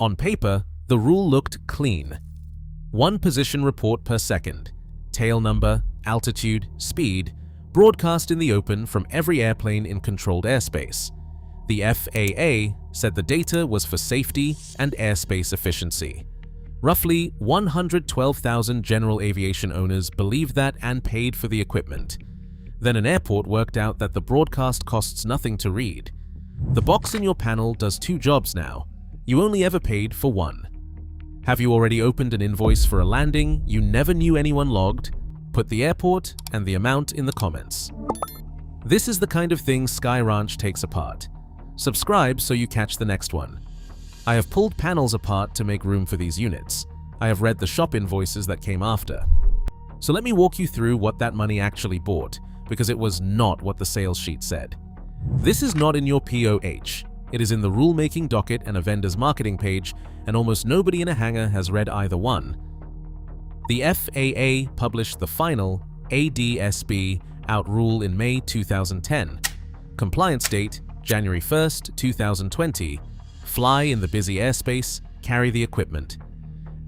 On paper, the rule looked clean. One position report per second, tail number, altitude, speed, broadcast in the open from every airplane in controlled airspace. The FAA said the data was for safety and airspace efficiency. Roughly 112,000 general aviation owners believed that and paid for the equipment. Then an airport worked out that the broadcast costs nothing to read. The box in your panel does two jobs now. You only ever paid for one. Have you already opened an invoice for a landing you never knew anyone logged? Put the airport and the amount in the comments. This is the kind of thing Sky Ranch takes apart. Subscribe so you catch the next one. I have pulled panels apart to make room for these units. I have read the shop invoices that came after. So let me walk you through what that money actually bought, because it was not what the sales sheet said. This is not in your POH. It is in the rulemaking docket and a vendor's marketing page, and almost nobody in a hangar has read either one. The FAA published the final ADSB out rule in May 2010. Compliance date, January 1st, 2020. Fly in the busy airspace, carry the equipment.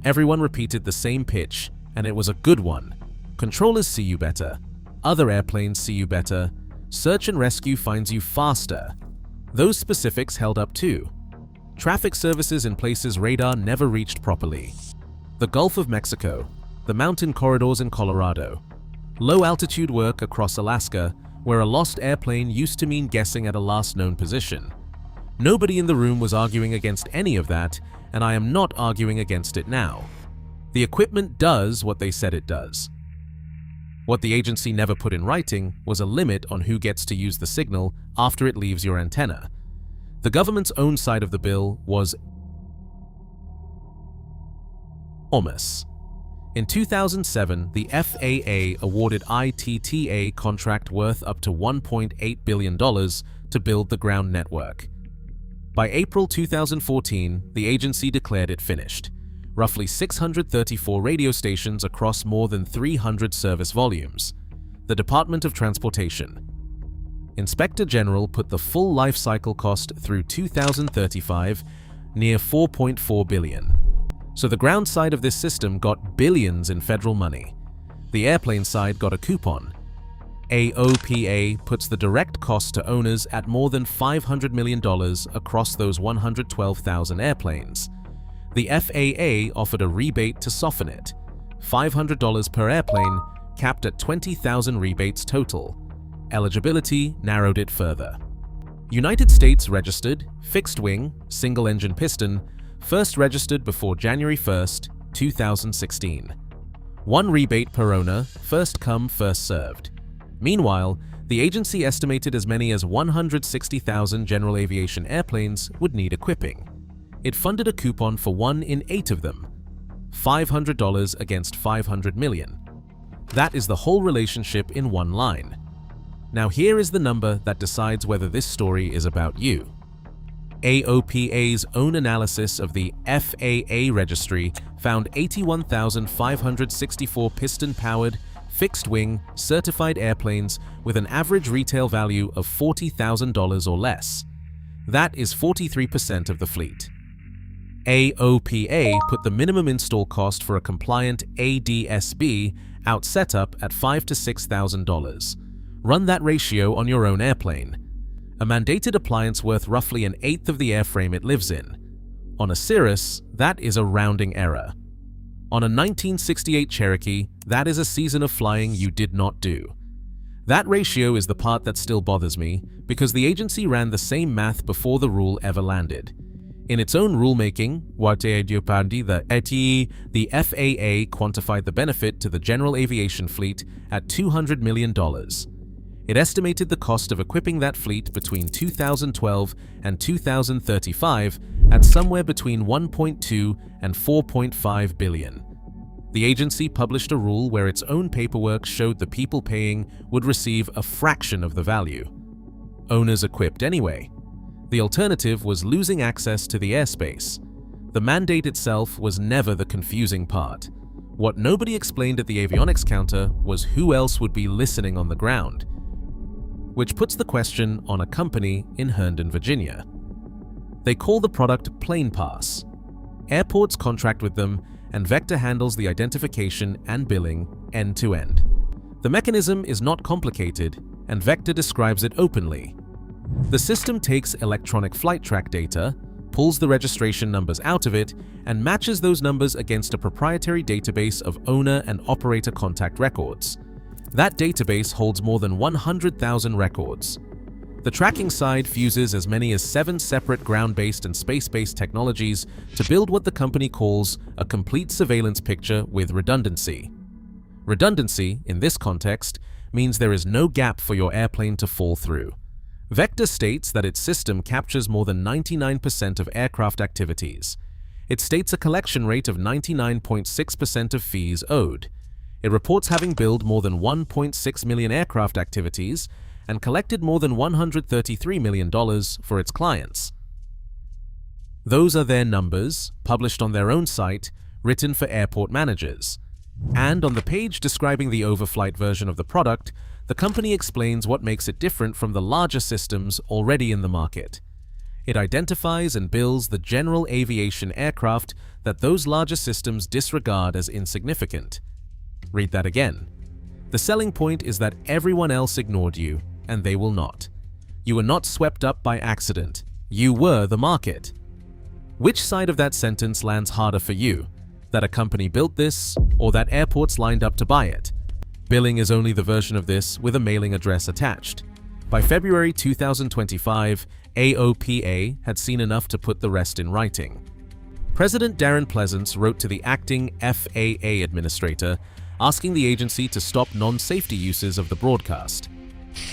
Everyone repeated the same pitch, and it was a good one. Controllers see you better. Other airplanes see you better. Search and rescue finds you faster. Those specifics held up too. Traffic services in places radar never reached properly. The Gulf of Mexico, the mountain corridors in Colorado, low-altitude work across Alaska, where a lost airplane used to mean guessing at a last known position. Nobody in the room was arguing against any of that, and I am not arguing against it now. The equipment does what they said it does. What the agency never put in writing was a limit on who gets to use the signal after it leaves your antenna. The government's own side of the bill was enormous. In 2007, the FAA awarded ITTA contract worth up to $1.8 billion to build the ground network. By April 2014, the agency declared it finished. Roughly 634 radio stations across more than 300 service volumes. The Department of Transportation. Inspector General put the full life cycle cost through 2035, near $4.4 billion. So the ground side of this system got billions in federal money. The airplane side got a coupon. AOPA puts the direct cost to owners at more than $500 million across those 112,000 airplanes. The FAA offered a rebate to soften it. $500 per airplane, capped at 20,000 rebates total. Eligibility narrowed it further. United States registered, fixed wing, single engine piston, first registered before January 1st, 2016. One rebate per owner, first come, first served. Meanwhile, the agency estimated as many as 160,000 general aviation airplanes would need equipping. It funded a coupon for 1 in 8 of them. $500 against $500 million. That is the whole relationship in one line. Now here is the number that decides whether this story is about you. AOPA's own analysis of the FAA registry found 81,564 piston-powered, fixed-wing, certified airplanes with an average retail value of $40,000 or less. That is 43% of the fleet. AOPA put the minimum install cost for a compliant ADSB out setup at $5,000 to $6,000. Run that ratio on your own airplane. A mandated appliance worth roughly an eighth of the airframe it lives in. On a Cirrus, that is a rounding error. On a 1968 Cherokee, that is a season of flying you did not do. That ratio is the part that still bothers me, because the agency ran the same math before the rule ever landed. In its own rulemaking, the FAA quantified the benefit to the general aviation fleet at $200 million. It estimated the cost of equipping that fleet between 2012 and 2035 at somewhere between $1.2 and $4.5 billion. The agency published a rule where its own paperwork showed the people paying would receive a fraction of the value. Owners equipped anyway. The alternative was losing access to the airspace. The mandate itself was never the confusing part. What nobody explained at the avionics counter was who else would be listening on the ground. Which puts the question on a company in Herndon, Virginia. They call the product Plane Pass. Airports contract with them, and Vector handles the identification and billing end-to-end. The mechanism is not complicated, and Vector describes it openly. The system takes electronic flight track data, pulls the registration numbers out of it, and matches those numbers against a proprietary database of owner and operator contact records. That database holds more than 100,000 records. The tracking side fuses as many as 7 separate ground-based and space-based technologies to build what the company calls a complete surveillance picture with redundancy. Redundancy, in this context, means there is no gap for your airplane to fall through. Vector states that its system captures more than 99% of aircraft activities. It states a collection rate of 99.6% of fees owed. It reports having billed more than 1.6 million aircraft activities and collected more than $133 million for its clients. Those are their numbers, published on their own site, written for airport managers. And on the page describing the overflight version of the product, the company explains what makes it different from the larger systems already in the market. It identifies and bills the general aviation aircraft that those larger systems disregard as insignificant. Read that again. The selling point is that everyone else ignored you, and they will not. You were not swept up by accident. You were the market. Which side of that sentence lands harder for you? That a company built this, or that airports lined up to buy it? Billing is only the version of this with a mailing address attached. By February 2025, AOPA had seen enough to put the rest in writing. President Darren Pleasance wrote to the acting FAA administrator, asking the agency to stop non-safety uses of the broadcast.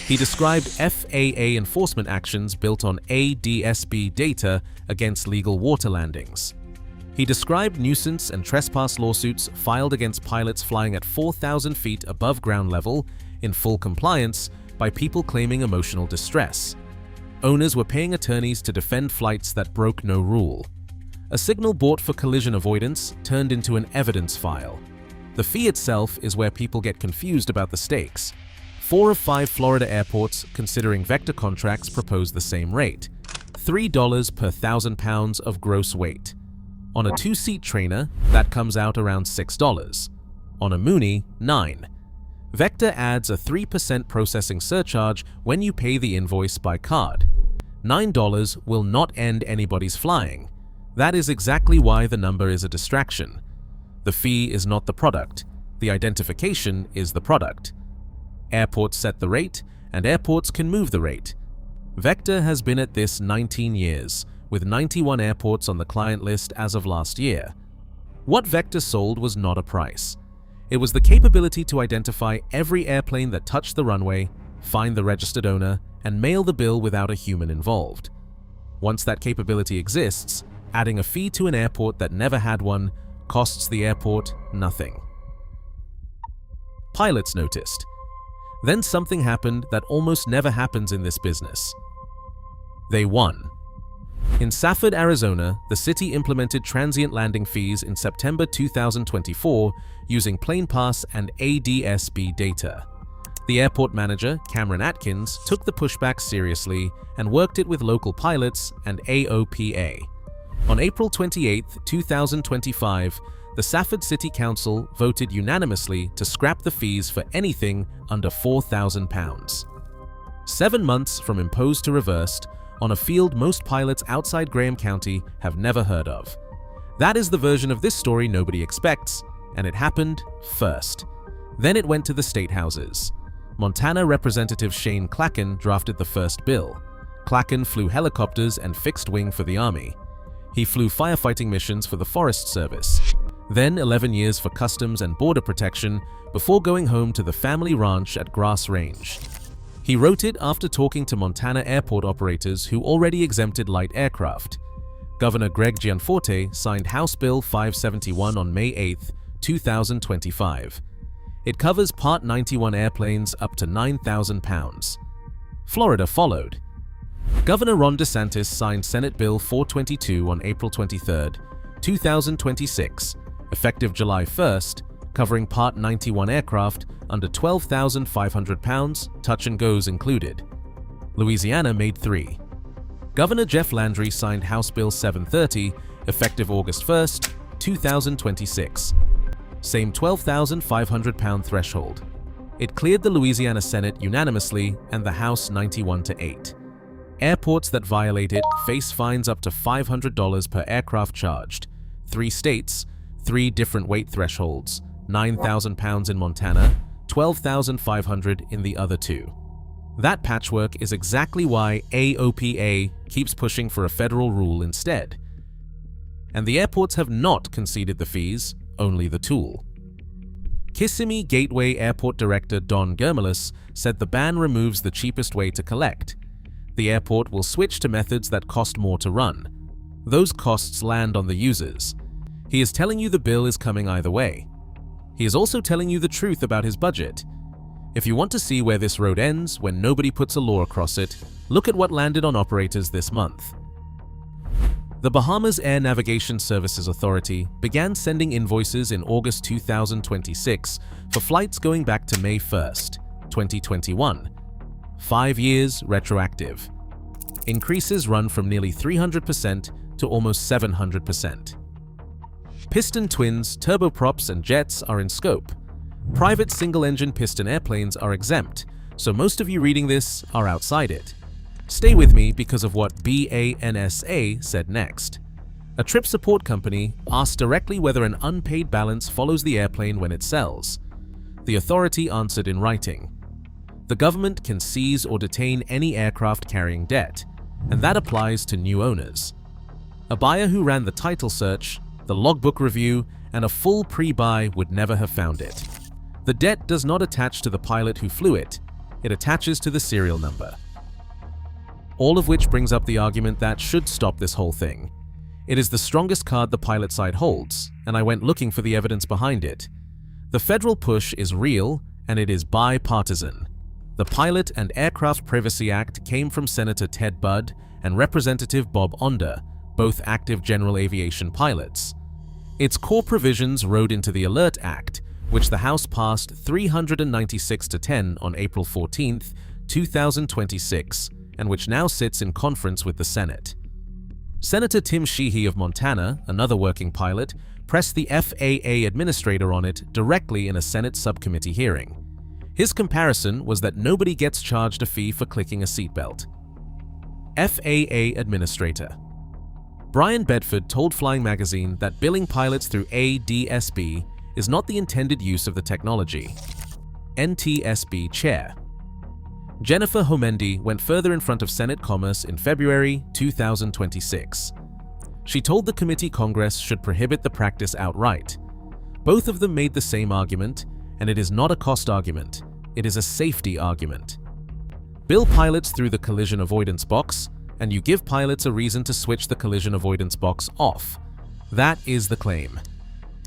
He described FAA enforcement actions built on ADSB data against legal water landings. He described nuisance and trespass lawsuits filed against pilots flying at 4,000 feet above ground level in full compliance by people claiming emotional distress. Owners were paying attorneys to defend flights that broke no rule. A signal bought for collision avoidance turned into an evidence file. The fee itself is where people get confused about the stakes. 4 of 5 Florida airports considering Vector contracts propose the same rate, $3 per 1,000 pounds of gross weight. On a 2-seat trainer, that comes out around $6. On a Mooney, $9. Vector adds a 3% processing surcharge when you pay the invoice by card. $9 will not end anybody's flying. That is exactly why the number is a distraction. The fee is not the product. The identification is the product. Airports set the rate, and airports can move the rate. Vector has been at this 19 years, with 91 airports on the client list as of last year. What Vector sold was not a price. It was the capability to identify every airplane that touched the runway, find the registered owner, and mail the bill without a human involved. Once that capability exists, adding a fee to an airport that never had one costs the airport nothing. Pilots noticed. Then something happened that almost never happens in this business. They won. In Safford, Arizona, the city implemented transient landing fees in September 2024 using PlanePass and ADSB data. The airport manager, Cameron Atkins, took the pushback seriously and worked it with local pilots and AOPA. On April 28, 2025, the Safford City Council voted unanimously to scrap the fees for anything under £4,000. 7 months from imposed to reversed, on a field most pilots outside Graham County have never heard of. That is the version of this story nobody expects, and it happened first. Then it went to the state houses. Montana Representative Shane Clacken drafted the first bill. Clacken flew helicopters and fixed wing for the Army. He flew firefighting missions for the Forest Service. Then 11 years for Customs and Border Protection before going home to the family ranch at Grass Range. He wrote it after talking to Montana airport operators who already exempted light aircraft. Governor Greg Gianforte signed House Bill 571 on May 8, 2025. It covers Part 91 airplanes up to 9,000 pounds. Florida followed. Governor Ron DeSantis signed Senate Bill 422 on April 23, 2026, effective July 1st, covering Part 91 aircraft under 12,500 pounds, touch and goes included. Louisiana made 3. Governor Jeff Landry signed House Bill 730, effective August 1st, 2026. Same £12,500 threshold. It cleared the Louisiana Senate unanimously and the House 91-8. Airports that violate it face fines up to $500 per aircraft charged. 3 states, 3 different weight thresholds, £9,000 in Montana, $12,500 in the other 2. That patchwork is exactly why AOPA keeps pushing for a federal rule instead. And the airports have not conceded the fees, only the tool. Kissimmee Gateway Airport Director Don Germelis said the ban removes the cheapest way to collect. The airport will switch to methods that cost more to run. Those costs land on the users. He is telling you the bill is coming either way. He is also telling you the truth about his budget. If you want to see where this road ends when nobody puts a law across it, look at what landed on operators this month. The Bahamas Air Navigation Services Authority began sending invoices in August 2026 for flights going back to May 1st, 2021. 5 years retroactive. Increases run from nearly 300% to almost 700%. Piston twins, turboprops, and jets are in scope. Private single-engine piston airplanes are exempt, so most of you reading this are outside it. Stay with me because of what BANSA said next. A trip support company asked directly whether an unpaid balance follows the airplane when it sells. The authority answered in writing. The government can seize or detain any aircraft carrying debt, and that applies to new owners. A buyer who ran the title search, the logbook review, and a full pre-buy would never have found it. The debt does not attach to the pilot who flew it, it attaches to the serial number. All of which brings up the argument that should stop this whole thing. It is the strongest card the pilot side holds, and I went looking for the evidence behind it. The federal push is real, and it is bipartisan. The Pilot and Aircraft Privacy Act came from Senator Ted Budd and Representative Bob Onder, both active general aviation pilots. Its core provisions rode into the ALERT Act, which the House passed 396-10 on April 14, 2026, and which now sits in conference with the Senate. Senator Tim Sheehy of Montana, another working pilot, pressed the FAA administrator on it directly in a Senate subcommittee hearing. His comparison was that nobody gets charged a fee for clicking a seatbelt. FAA Administrator Brian Bedford told Flying Magazine that billing pilots through ADSB is not the intended use of the technology. NTSB Chair Jennifer Homendy went further in front of Senate Commerce in February 2026. She told the committee Congress should prohibit the practice outright. Both of them made the same argument, and it is not a cost argument, it is a safety argument. Bill pilots through the collision avoidance box, and you give pilots a reason to switch the collision avoidance box off. That is the claim.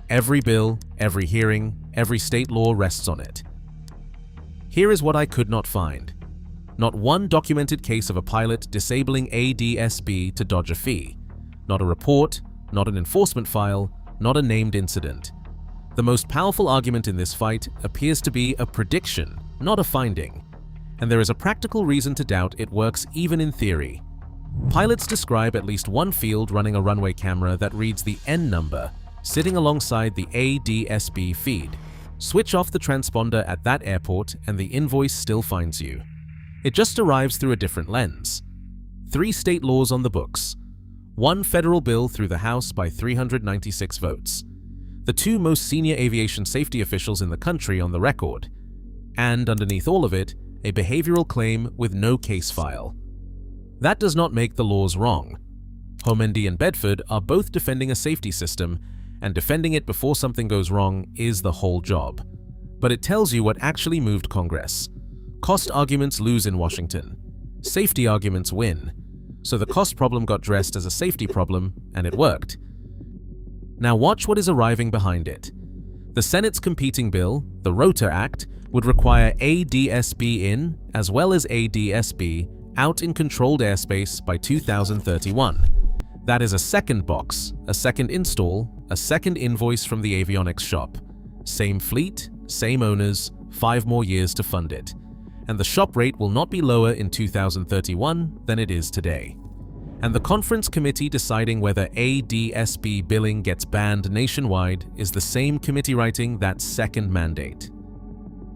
Every bill, every hearing, every state law rests on it. Here is what I could not find. Not one documented case of a pilot disabling ADSB to dodge a fee. Not a report, not an enforcement file, not a named incident. The most powerful argument in this fight appears to be a prediction, not a finding. And there is a practical reason to doubt it works even in theory. Pilots describe at least one field running a runway camera that reads the N number, sitting alongside the ADSB feed. Switch off the transponder at that airport and the invoice still finds you. It just arrives through a different lens. 3 state laws on the books. 1 federal bill through the House by 396 votes. The 2 most senior aviation safety officials in the country on the record. And underneath all of it, a behavioral claim with no case file. That does not make the laws wrong. Homendy and Bedford are both defending a safety system, and defending it before something goes wrong is the whole job. But it tells you what actually moved Congress. Cost arguments lose in Washington. Safety arguments win. So the cost problem got dressed as a safety problem, and it worked. Now watch what is arriving behind it. The Senate's competing bill, the Rotor Act, would require ADSB in, as well as ADSB, out in controlled airspace by 2031. That is a second box, a second install, a second invoice from the avionics shop. Same fleet, same owners, 5 more years to fund it. And the shop rate will not be lower in 2031 than it is today. And the conference committee deciding whether ADSB billing gets banned nationwide is the same committee writing that second mandate.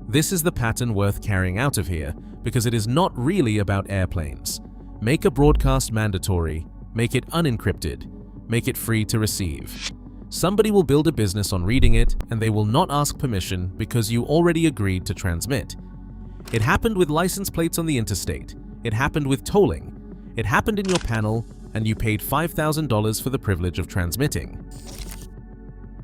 This is the pattern worth carrying out of here because it is not really about airplanes. Make a broadcast mandatory, make it unencrypted, make it free to receive. Somebody will build a business on reading it and they will not ask permission because you already agreed to transmit. It happened with license plates on the interstate. It happened with tolling. It happened in your panel and you paid $5,000 for the privilege of transmitting.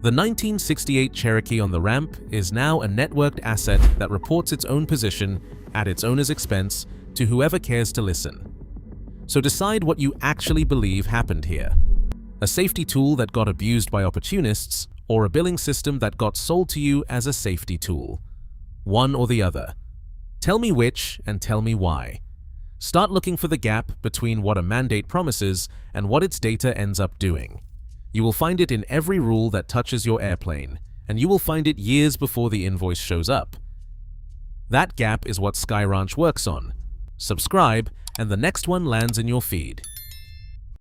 The 1968 Cherokee on the ramp is now a networked asset that reports its own position at its owner's expense to whoever cares to listen. So decide what you actually believe happened here. A safety tool that got abused by opportunists, or a billing system that got sold to you as a safety tool. One or the other. Tell me which and tell me why. Start looking for the gap between what a mandate promises and what its data ends up doing. You will find it in every rule that touches your airplane, and you will find it years before the invoice shows up. That gap is what Sky Ranch works on. Subscribe, and the next one lands in your feed.